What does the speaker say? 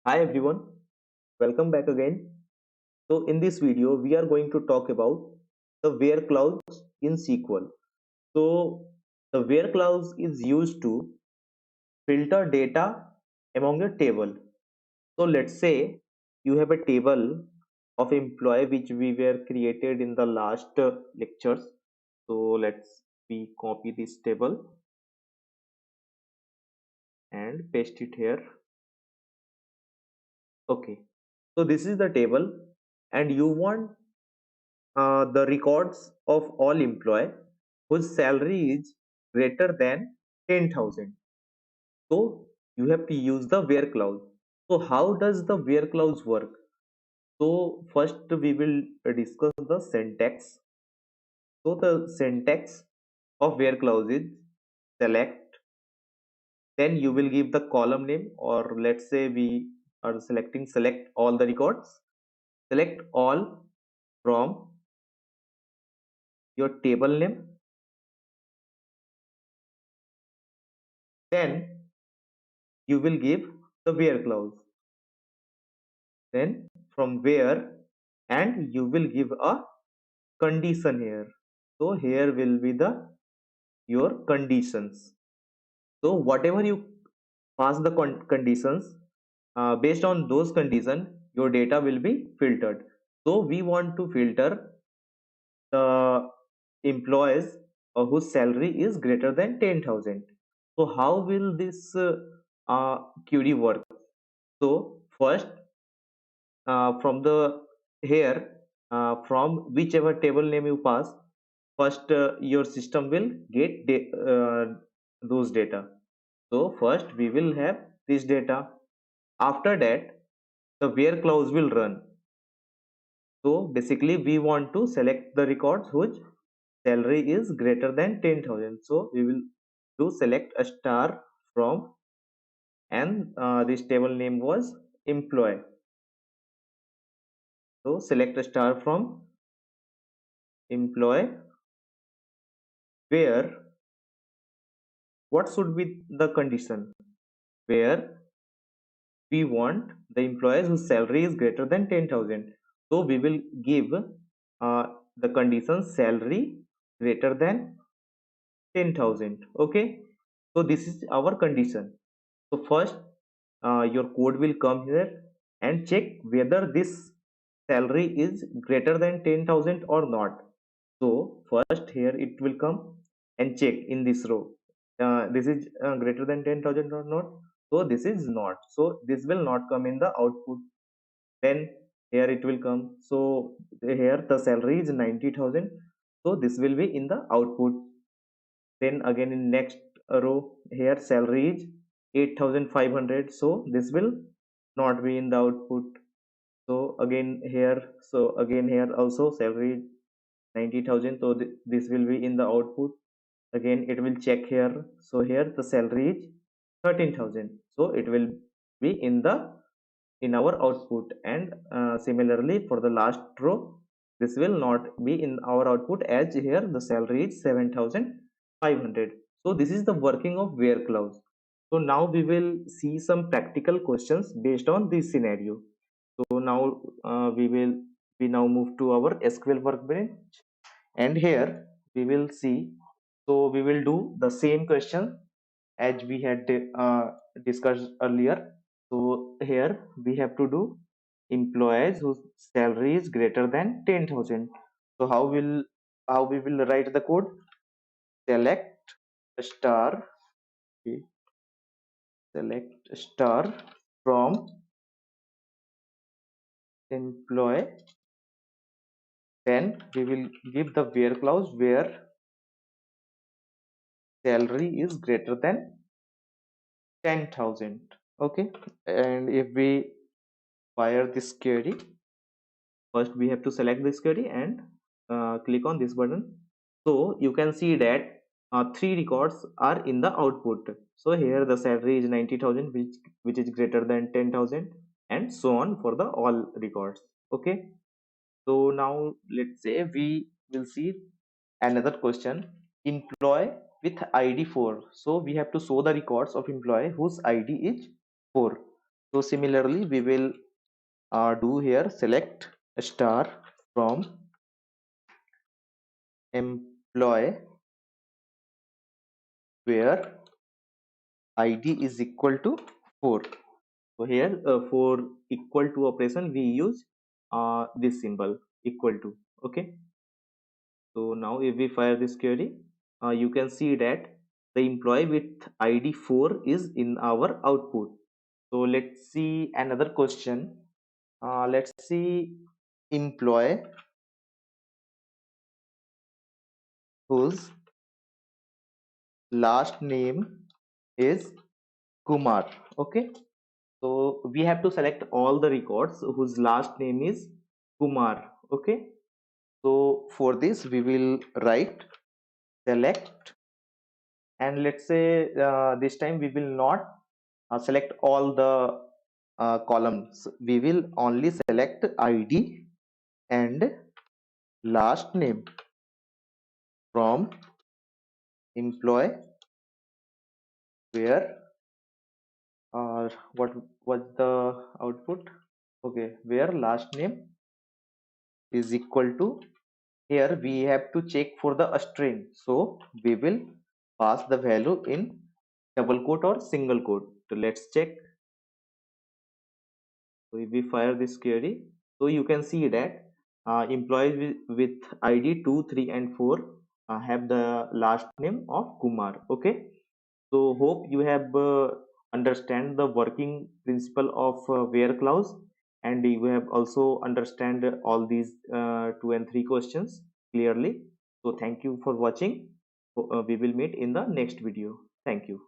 Hi everyone, welcome back again. So in this video, we are going to talk about the where clause in SQL. So the where clause is used to filter data among a table. So let's say you have a table of employee which we were created in the last lectures. So let's we copy this table and paste it here. Okay. So this is the table and you want the records of all employee whose salary is greater than 10,000. So you have to use the where clause. So how does the where clause work? So first we will discuss the syntax. So the syntax of where clause is select, then you will give the column name, or let's say we are selecting select all the records. Select all from your table name, then you will give the where clause, then from where, and you will give a condition here. So here will be the your conditions. So whatever you pass the conditions, based on those conditions your data will be filtered. So we want to filter the employees whose salary is greater than 10,000. So how will this query work? So first, from the here, from whichever table name you pass, first your system will get those data. So first we will have this data. After that the where clause will run. So basically we want to select the records whose salary is greater than 10,000. So we will do select a star from, and this table name was employee. So select a star from employee, where what should be the condition, where we want the employees whose salary is greater than 10,000. So we will give the condition salary greater than 10,000. Okay. So this is our condition. So first your code will come here and check whether this salary is greater than 10,000 or not. So first here it will come and check in this row. This is greater than 10,000 or not. So this is not. So this will not come in the output. Then here it will come. So here the salary is 90,000. So this will be in the output. Then again in next row here salary is 8,500. So this will not be in the output. So again here, also salary is 90,000. So this will be in the output. Again it will check here. So here the salary is 13,000. So it will be in our output. And similarly for the last row, this will not be in our output, as here the salary is 7,500. So this is the working of where clause. So now we will see some practical questions based on this scenario. So now we now move to our SQL workbench, and here we will see. So we will do the same question as we had discussed earlier. So here we have to do employees whose salary is greater than 10,000. So how we will write the code? Select star, okay, select star from employee. Then we will give the where clause where salary is greater than 10,000. Okay, and if we fire this query, first we have to select this query and click on this button. So you can see that three records are in the output. So here the salary is 90,000, which is greater than 10,000, and so on for the all records. Okay. So now let's say we will see another question. Employee with ID 4. So we have to show the records of employee whose ID is 4. So similarly, we will do here select a star from employee where id is equal to 4. So here for equal to operation we use this symbol equal to. Okay. So now if we fire this query, you can see that the employee with id 4 is in our output. So let's see another question. Let's see employee whose last name is Kumar. Okay. So we have to select all the records whose last name is Kumar. Okay. So for this we will write select, and let's say this time we will not select all the columns. We will only select id and last name from employee where what was the output. Okay, where last name is equal to, here we have to check for the string, so we will pass the value in double quote or single quote. So let's check. So if we fire this query, so you can see that employees with id 2 3 and 4 have the last name of Kumar. Okay. So hope you have understand the working principle of where clause, and you have also understand all these 2 and 3 questions clearly. So thank you for watching. We will meet in the next video. Thank you.